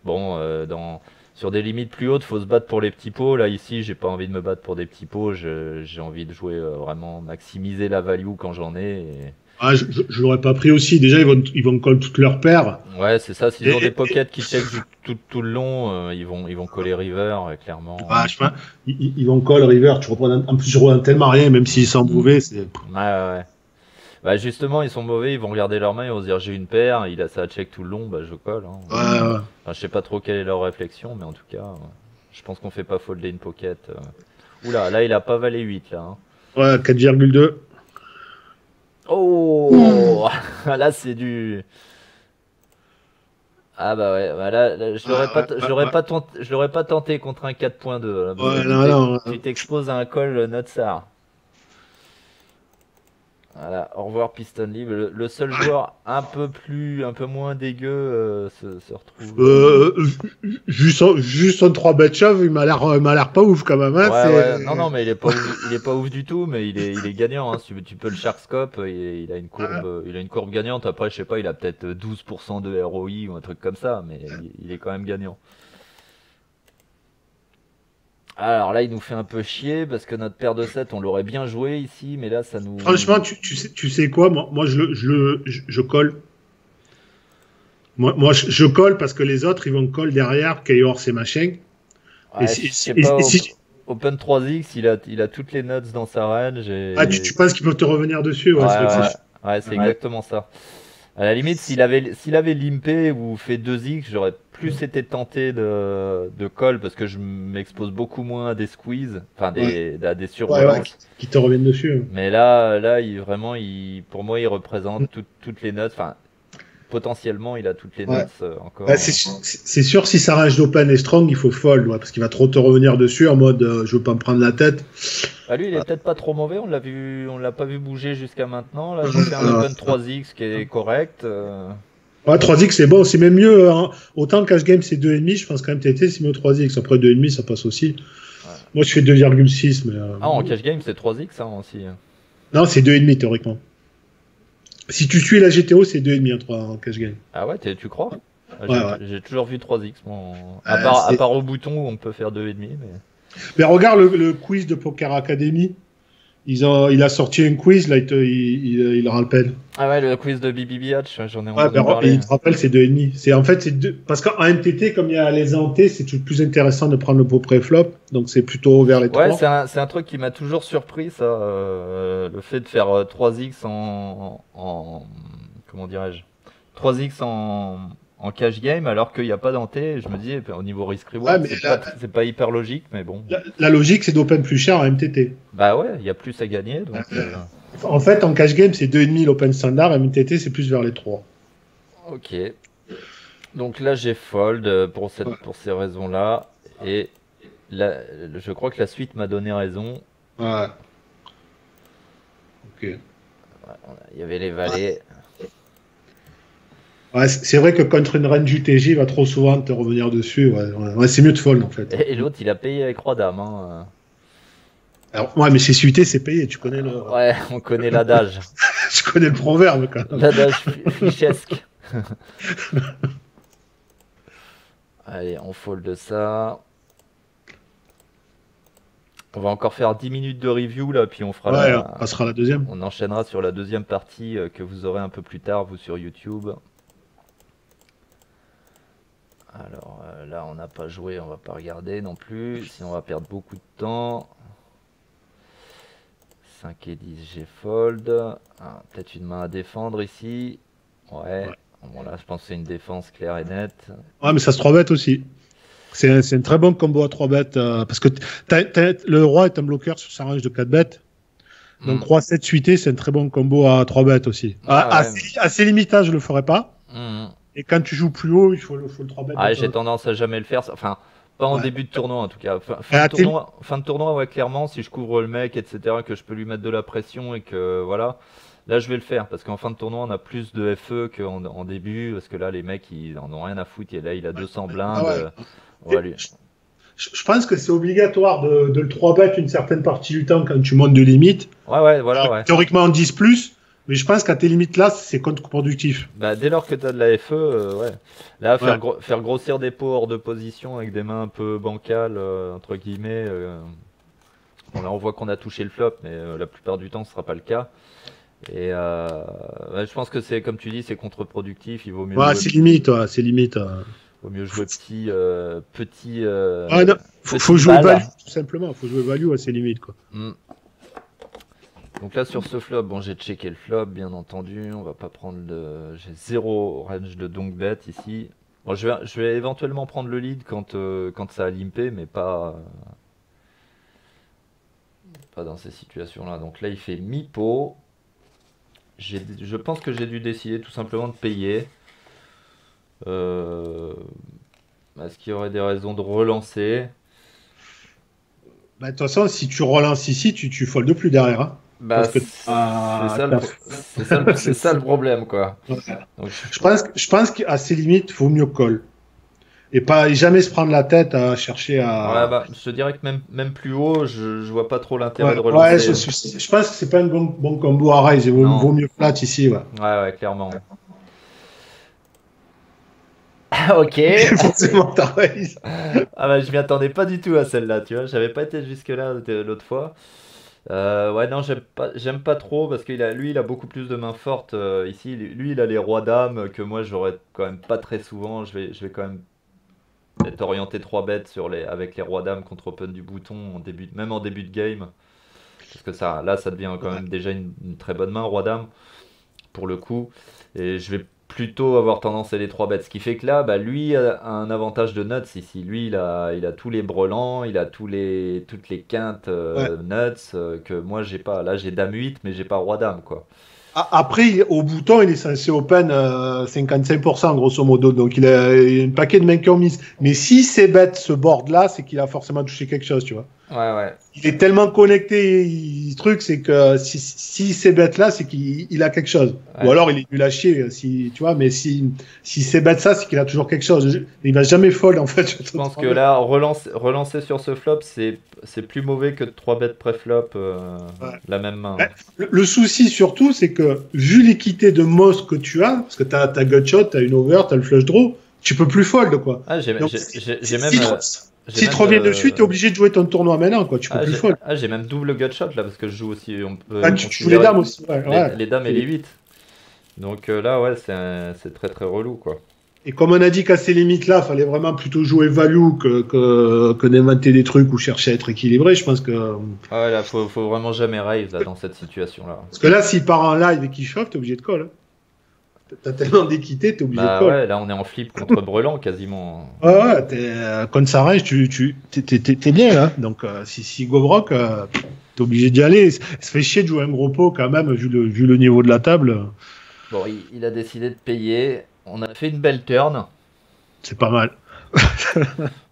bon, sur des limites plus hautes, faut se battre pour les petits pots. Là, ici, j'ai pas envie de me battre pour des petits pots. J'ai envie de jouer vraiment, maximiser la value quand j'en ai. Ah, je l'aurais pas pris aussi. Déjà, ils vont coller toutes leurs paires. Ouais, c'est ça. S'ils ont des pockets qui check tout le long, ils vont coller river, clairement. Ah, je sais pas. Ils vont coller river. En plus, je représente tellement rien, même s'ils sont mauvais. Ouais. Bah justement, ils sont mauvais, ils vont regarder leur main, ils vont se dire j'ai une paire, ça check tout le long, bah je colle. Hein. Ouais. Enfin, je sais pas trop quelle est leur réflexion, mais en tout cas, je pense qu'on fait pas folder une pocket. Oula, là il a pas valet 8 là. Hein. Ouais, 4,2. Oh là c'est du. Ah bah ouais, bah là je l'aurais pas tenté contre un 4.2. Ouais, tu t'exposes à un call Notsar. Voilà, au revoir Piston Libre. Le seul joueur un peu moins dégueu se retrouve. Juste un 3 bet shove, il m'a l'air pas ouf quand même. Hein, ouais. Non, mais il est pas ouf du tout, mais il est gagnant. Hein. Tu peux le Sharkscope, il a une courbe gagnante. Après, je sais pas, il a peut-être 12% de ROI ou un truc comme ça, mais il est quand même gagnant. Alors là, il nous fait un peu chier parce que notre paire de 7, on l'aurait bien joué ici, mais là, ça nous. Franchement, tu sais quoi, moi je colle. Moi, je colle parce que les autres, ils vont coller derrière, Kayor, c'est machin. Ouais, Open 3X, il a toutes les notes dans sa range. Tu penses qu'ils peuvent te revenir dessus? Ouais, c'est exactement ça. À la limite, s'il avait limpé ou fait 2x, j'aurais plus été tenté de call parce que je m'expose beaucoup moins à des squeezes, enfin à des surrelances. Qui te reviennent dessus. Mais là, pour moi, il représente toutes les notes. Enfin, potentiellement, il a toutes les notes encore. C'est sûr, si sa range d'open est strong, il faut fold, parce qu'il va trop te revenir dessus en mode je veux pas me prendre la tête. Bah lui, il est peut-être pas trop mauvais. On l'a pas vu bouger jusqu'à maintenant. Là, j'ai fait un open 3x qui est correct. 3x c'est bon, c'est même mieux. Hein. Autant le cash game c'est 2,5, je pense quand même TT c'est mieux 3x. Après 2,5 ça passe aussi. Ouais. Moi je fais 2,6. Mais, en cash game c'est 3x hein, aussi. Non, c'est 2,5 théoriquement. Si tu suis la GTO, c'est 2,5 en cash game. Ah ouais, tu crois? J'ai toujours vu 3x. À part au bouton où on peut faire 2,5. Mais regarde le quiz de Poker Academy. il a sorti un quiz, là, il le rappelle. Ah ouais, le quiz de BBBH, j'en ai Ouais, entendu parler. il te rappelle, c'est 2,5. Parce qu'en MTT, comme il y a les antés, c'est tout plus intéressant de prendre le pot pré-flop, donc c'est plutôt vers les 3. Ouais, c'est un truc qui m'a toujours surpris, ça, le fait de faire 3x comment dirais-je, 3x en cash game alors qu'il n'y a pas d'anté. Je me dis, au niveau risk-reward, c'est pas hyper logique, mais bon. La logique, c'est d'open plus cher en MTT. Bah ouais, il y a plus à gagner. Donc, En fait, en cash game, c'est 2,5 l'open standard, en MTT, c'est plus vers les 3. Ok. Donc là, j'ai fold pour ces raisons-là. Et je crois que la suite m'a donné raison. Ouais. Ok. Il y avait les valets. Ouais, c'est vrai que contre une reine UTJ, il va trop souvent te revenir dessus. Ouais, c'est mieux de fold en fait. Et l'autre, il a payé avec roi dame. Hein. Alors, ouais, mais c'est suité, c'est payé. Tu connais le. Ouais, on connaît l'adage. Je connais le proverbe quand même. L'adage fichesque. Allez, on fold ça. On va encore faire 10 minutes de review là, puis on fera on passera la deuxième. On enchaînera sur la deuxième partie que vous aurez un peu plus tard, vous, sur YouTube. Alors là, on n'a pas joué, on va pas regarder non plus, sinon on va perdre beaucoup de temps. 5 et 10, j'ai fold. Ah, peut-être une main à défendre ici. Ouais. Bon là, je pense que c'est une défense claire et nette. Ouais, mais ça se 3-bet aussi. C'est un très bon combo à 3-bet parce que le roi est un bloqueur sur sa range de 4 bêtes. Donc roi 7 suité, c'est un très bon combo à 3-bet aussi. Assez limité, je le ferai pas. Et quand tu joues plus haut, il faut le 3-bet. Ah, j'ai tendance à jamais le faire. Enfin, pas en début de tournoi en tout cas. Fin de tournoi, ouais, clairement, si je couvre le mec, etc., que je peux lui mettre de la pression et que voilà. Là, je vais le faire parce qu'en fin de tournoi, on a plus de FE qu'en début. Parce que là, les mecs, ils en ont rien à foutre. Et là, il a 200 blindes. Je pense que c'est obligatoire de le 3-bet une certaine partie du temps quand tu montes de limite. Ouais, voilà. Ouais. Théoriquement, on 10 plus. Mais je pense qu'à tes limites là, c'est contre-productif. Bah, dès lors que tu as de la FE, ouais. Là, faire grossir des pots hors de position avec des mains un peu bancales, entre guillemets. Bon, là, on voit qu'on a touché le flop, mais la plupart du temps, ce sera pas le cas. Et je pense que c'est, comme tu dis, c'est contre-productif. Il vaut mieux. Ouais, c'est limite, c'est limite. Vaut mieux jouer petit. Faut jouer value, tout simplement. Faut jouer value à ses limites, quoi. Donc là, sur ce flop, bon, j'ai checké le flop, bien entendu. On va pas prendre le. J'ai 0 range de donk bet ici. Bon, je vais éventuellement prendre le lead quand ça a limpé, mais pas dans ces situations-là. Donc là, il fait mi-pot. Je pense que j'ai dû décider tout simplement de payer. Est-ce qu'il y aurait des raisons de relancer? Bah, de toute façon, si tu relances ici, tu foldes plus derrière. Hein. Bah, c'est ça le problème, quoi. Ouais. Donc, je pense qu'à ses limites, il vaut mieux call. Et jamais se prendre la tête à chercher à. Ouais, bah, je te dirais que même plus haut, je vois pas trop l'intérêt de relancer. Ouais, je pense que c'est pas un bon combo à raise. Il vaut mieux flat ici. Ouais, clairement. Ok. Forcément, t'as raise. Ah bah, je m'y attendais pas du tout à celle-là, tu vois. J'avais pas été jusque-là l'autre fois. Ouais, non, j'aime pas trop parce qu'il il a beaucoup plus de mains fortes ici. Lui, il a les rois dames que moi, j'aurais quand même pas très souvent. Je vais quand même être orienté 3 bêtes avec les rois dames contre open du bouton, même en début de game. Parce que là, ça devient quand même déjà une très bonne main, roi dame, pour le coup. Et je vais plutôt avoir tendance à les 3 bêtes. Ce qui fait que là, bah, lui a un avantage de nuts ici. Lui, il a tous les brelans, il a toutes les quintes nuts que moi, j'ai pas. Là, j'ai dame 8, mais j'ai pas roi dame, quoi. Après, au bouton, il est censé open 55% grosso modo, donc il a un paquet de mains qui ont mis. Mais si c'est bête ce board-là, c'est qu'il a forcément touché quelque chose, tu vois. Ouais. Il est tellement connecté, le truc, c'est que si c'est bête là, c'est qu'il a quelque chose. Ouais. Ou alors il est nul à chier, tu vois, mais si c'est bête ça, c'est qu'il a toujours quelque chose. Il va jamais fold en fait. Je pense que là, relancer sur ce flop, c'est plus mauvais que de 3 bêtes pré-flop, la même main. Le souci surtout, c'est que vu l'équité de Moss que tu as, parce que tu as gutshot, tu as une over, tu as le flush draw, tu peux plus fold quoi. Ah, j'ai Si tu même, reviens dessus, t'es obligé de jouer ton tournoi maintenant, quoi. Tu peux plus fold. j'ai même double gutshot là parce que je joue aussi. On Ah, peut tu joues les considérer dames aussi, ouais. Ouais. les dames et les 8. Donc là, ouais, c'est très très relou quoi. Et comme on a dit qu'à ces limites-là, fallait vraiment plutôt jouer value que d'inventer des trucs ou chercher à être équilibré. Je pense que. Ah ouais, là, faut vraiment jamais raise là dans cette situation là. Parce que là, s'il part en live et qu'il chauffe, t'es obligé de call. Hein. T'as tellement d'équité, t'es obligé de Bah call. ouais, là on est en flip contre Brelan quasiment. Ouais, ouais, quand ça rage, t'es bien là. Donc, si go broke, t'es obligé d'y aller. Ça fait chier de jouer un gros pot quand même, vu le niveau de la table. Bon, il a décidé de payer. On a fait une belle turn. C'est pas mal.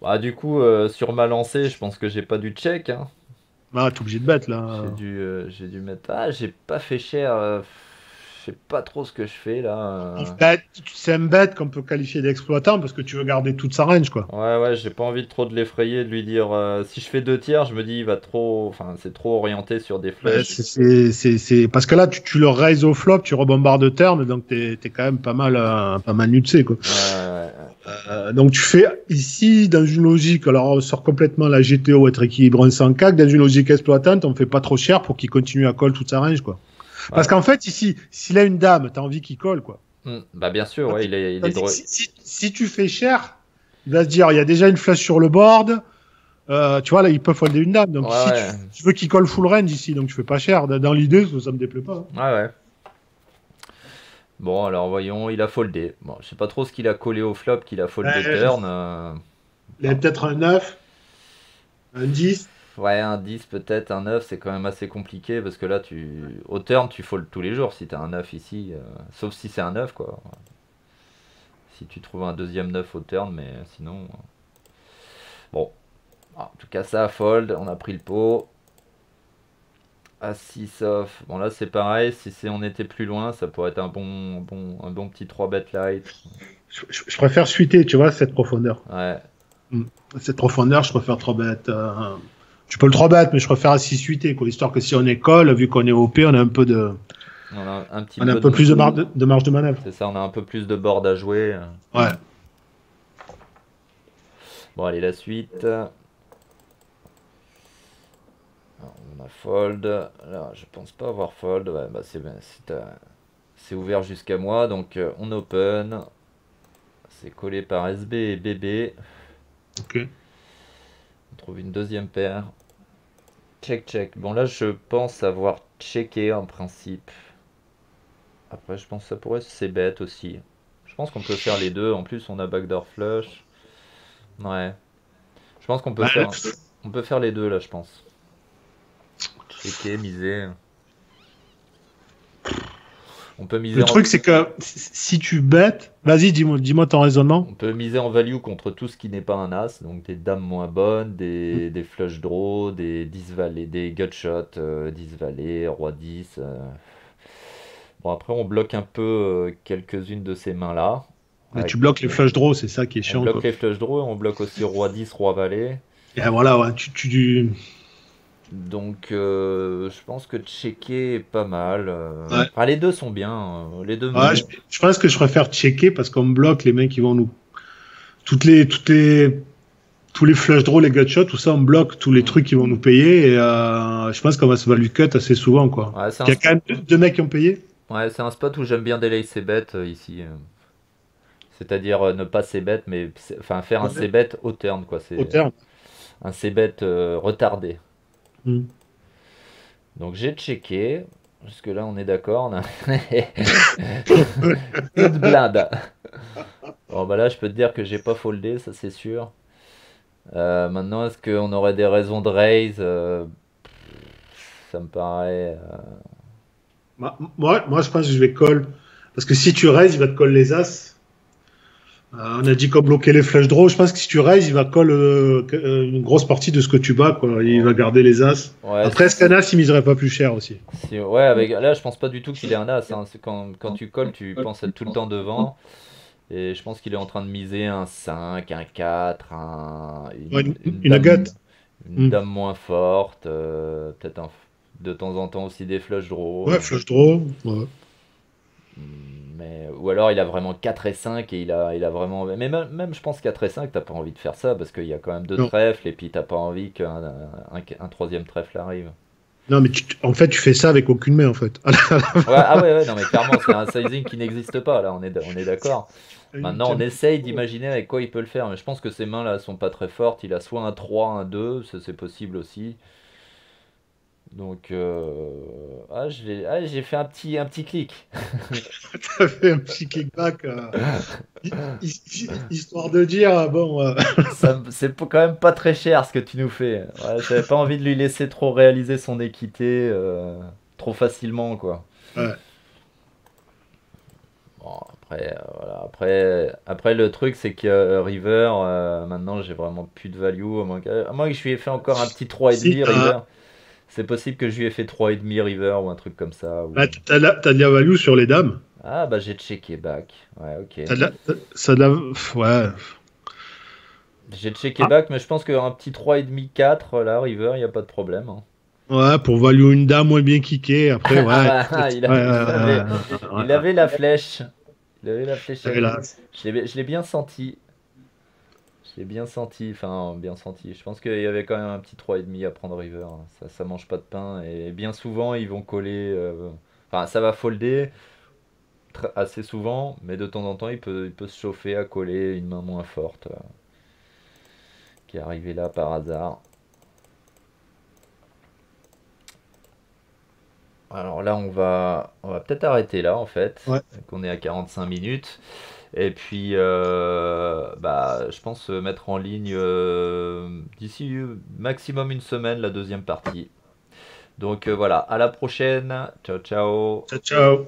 Bah, du coup, sur ma lancée, je pense que j'ai pas dû check. Hein. Ah, t'es obligé de bet là. J'ai dû mettre. Ah, j'ai pas fait cher. Je sais pas trop ce que je fais là. En fait, c'est un bet qu'on peut qualifier d'exploitant parce que tu veux garder toute sa range, quoi. Ouais, j'ai pas envie de trop de l'effrayer, de lui dire. Si je fais 2 tiers, je me dis, il va trop. Enfin, c'est trop orienté sur des Ouais, flèches. parce que là, tu le raises au flop, tu rebombardes turn, donc t'es quand même pas mal nutsé, quoi. Ouais. Donc tu fais ici, dans une logique, alors on sort complètement la GTO, être équilibré en 100 dans une logique exploitante, on fait pas trop cher pour qu'il continue à call toute sa range, quoi. Parce Ouais. qu'en fait, ici, s'il a une dame, t'as envie qu'il colle, quoi. Bah, bien sûr, ouais, il est Tandis que drôle. si tu fais cher, il va se dire, il y a déjà une flush sur le board, tu vois, là, il peut folder une dame. Donc, si Ouais. tu veux qu'il colle full range ici, donc tu fais pas cher. Dans l'idée, ça me déplaît pas. Hein. Ouais. Bon, alors voyons, il a foldé. Bon, je sais pas trop ce qu'il a collé au flop, qu'il a foldé turn. Il y a peut-être un 9, un 10. Ouais, un 10 peut-être, un 9 c'est quand même assez compliqué parce que là, au turn, tu fold tous les jours si t'as un 9 ici. Sauf si c'est un 9 quoi. Si tu trouves un deuxième 9 au turn, mais sinon. Bon, en tout cas, ça a fold, on a pris le pot. À 6 off. Bon, là, c'est pareil. Si on était plus loin, ça pourrait être un bon petit 3 bet light. Je préfère suiter, tu vois, cette profondeur. Ouais. Cette profondeur, je préfère 3 bêtes. Tu peux le 3 bêtes, mais je préfère à 6 suiter, quoi. Histoire que si on est call, vu qu'on est OP, on a un peu On a un petit on a un peu peu plus de marge de manœuvre. C'est ça, on a un peu plus de board à jouer. Ouais. Bon, allez, la suite. Alors, on a fold. Là, je pense pas avoir fold. Ouais, bah c'est ouvert jusqu'à moi. Donc, on open. C'est collé par SB et BB. Ok. On trouve une deuxième paire. Check. Bon, là, je pense avoir checké en principe. Après, je pense que ça pourrait se bet aussi. Je pense qu'on peut faire les deux. En plus, on a backdoor flush. Ouais. Je pense qu'on peut Bah, faire les deux là, je pense. Checker, miser. On peut miser le truc, c'est que si tu bêtes, vas-y, dis-moi ton raisonnement. on peut miser en value contre tout ce qui n'est pas un as, donc des dames moins bonnes, des flush draws, des 10 valets, des gutshots, 10 valets, roi 10. Bon, après, on bloque un peu quelques-unes de ces mains-là. Mais tu bloques les flush draws, c'est ça qui est On chiant. bloque Quoi. les flush draws, on bloque aussi roi 10, roi valet. Et voilà, ouais, Donc, je pense que checker est pas mal. Ouais. Enfin, les deux sont bien. Les deux. Ouais, je pense que je préfère checker parce qu'on bloque les mecs qui vont nous. Tous les flush draws, les gutshots, tout ça, on bloque tous les trucs qui vont nous payer. Et je pense qu'on va se value cut assez souvent. Quoi. Ouais, Il y a quand même deux mecs qui ont payé. Ouais, c'est un spot où j'aime bien délai ses bêtes ici. C'est-à-dire ne pas ses bêtes, mais enfin faire un c bet au turn, quoi. Au terme. Un c bet retardé. Mm. Donc j'ai checké. Jusque-là, on est d'accord. On a une blinde. Bon, bah là, je peux te dire que j'ai pas foldé, ça c'est sûr. Maintenant, est-ce qu'on aurait des raisons de raise Ça me paraît. Moi, je pense que je vais call. Parce que si tu raises, il va te call les as. On a dit qu'on bloquait les flush draws. Je pense que si tu raises, il va call une grosse partie de ce que tu bats. Quoi. Il va garder les as. Ouais, Après, est-ce qu'un as, il miserait pas plus cher aussi? ouais, là, je pense pas du tout qu'il ait un as. Hein. C'est quand tu colles, tu penses être tout le temps devant. Et je pense qu'il est en train de miser un 5, un 4, Une gut. Une dame moins forte, peut-être de temps en temps aussi des flush draws. Ouais, flush draw. Ouais. Mais, ou alors il a vraiment 4 et 5 et il a vraiment. Mais même, je pense 4 et 5, t'as pas envie de faire ça parce qu'il y a quand même deux Non, trèfles et puis t'as pas envie qu'un troisième trèfle arrive. non mais en fait, tu fais ça avec aucune main, en fait. Ouais, ah ouais, ouais, non mais clairement c'est un sizing qui n'existe pas là, on est d'accord. Une Maintenant on canne- essaye d'imaginer avec quoi il peut le faire, mais je pense que ses mains là sont pas très fortes. Il a soit un 3 un 2 ça c'est possible aussi. Donc j'ai fait un petit clic. T'as fait un petit kickback, histoire de dire, bon, C'est quand même pas très cher ce que tu nous fais. Ouais, j'avais pas envie de lui laisser trop réaliser son équité trop facilement, quoi. ouais. Bon, après, voilà. Après, le truc, c'est que River, maintenant, j'ai vraiment plus de value. À moins que je lui ai fait encore un petit Si, 3,5 River. C'est possible que je lui ai fait 3,5 River ou un truc comme ça. t'as de la value sur les dames. Ah, bah j'ai checké back. Ouais, ok. Ça de la, ouais. J'ai checké Ah, back, mais je pense qu'un petit 3,5 4 là, River, il n'y a pas de problème, hein. ouais, pour value une dame moins bien kickée, après, ouais. Ah bah, il, Ouais, a- il avait, ouais, il avait la flèche. Il avait la ouais, fléchette. là. Je l'ai bien senti. Je l'ai bien senti. Enfin, bien senti. Je pense qu'il y avait quand même un petit 3,5 à prendre River, hein. Ça mange pas de pain. Et bien souvent, ils vont coller. Enfin, ça va folder assez souvent. Mais de temps en temps, il peut se chauffer à coller une main moins forte qui est arrivée là par hasard. Alors là, on va peut-être arrêter là en fait. Ouais. Qu'on est à 45 minutes. Et puis, bah, je pense mettre en ligne d'ici maximum une semaine la deuxième partie. Donc voilà, à la prochaine. Ciao, ciao. Ciao, ciao.